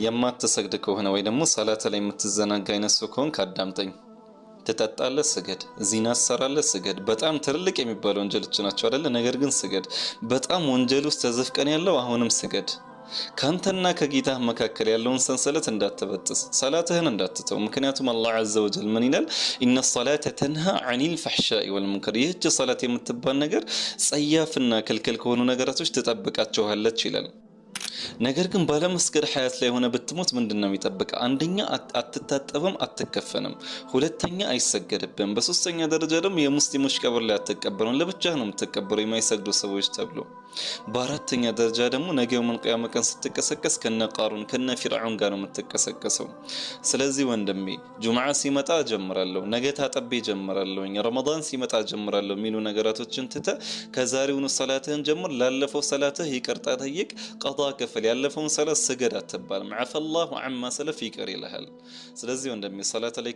የማትሰግድ ከሆነ ወይ ደግሞ ሰላት ላይ የምትዘናጋ አይነት ሰው ከሆንክ አዳምጠኝ። ትጠጣለህ፣ ስገድ። ዚና ትሰራለህ፣ ስገድ። በጣም ትልልቅ የሚባሉ ወንጀሎች ናቸው አይደለ? ነገር ግን ስገድ። በጣም ወንጀል ውስጥ ተዘፍቀን ያለው አሁንም ስገድ። ካንተና ከጌታህ መካከል ያለውን ሰንሰለት እንዳትበጥስ፣ ሰላትህን እንዳትተው። ምክንያቱም አላህ ዐዘ ወጀል ምን ይላል? ኢነ ሰላተ ተንሃ ዐኒል ፈሕሻኢ ወልሙንከር፣ ይህች ሰላት የምትባል ነገር ጸያፍና ክልክል ከሆኑ ነገራቶች ትጠብቃቸዋለች ይላል። ነገር ግን ባለመስገድ ሐያት ላይ ሆነ ብትሞት ምንድነው የሚጠብቅ? አንደኛ አትታጠብም፣ አትከፈንም። ሁለተኛ አይሰገድብም። በሶስተኛ ደረጃ ደግሞ የሙስሊሞች ቀብር ላይ አትቀበሩም፣ ለብቻህ ነው የምትቀበረው የማይሰግዱ ሰዎች ተብሎ። በአራተኛ ደረጃ ደግሞ ነገ የውመል ቂያማ ቀን ስትቀሰቀስ ከነ ቃሩን ከነ ፊርዓውን ጋር ነው የምትቀሰቀሰው። ስለዚህ ወንድሜ ጁምዓ ሲመጣ ጀምራለሁ፣ ነገ ታጠቤ ጀምራለሁ፣ ረመዳን ሲመጣ ጀምራለሁ የሚሉ ነገራቶችን ትተህ ከዛሬውኑ ሰላትህን ጀምር። ላለፈው ሰላትህ ይቅርታ ጠይቅ፣ ቀዳ ከፈል። ያለፈውን ሰላት ስገድ አትባልም። ዐፈላሁ ዐማ ሰለፍ ይቅር ይልሃል። ስለዚህ ወንድሜ ሰላት ላይ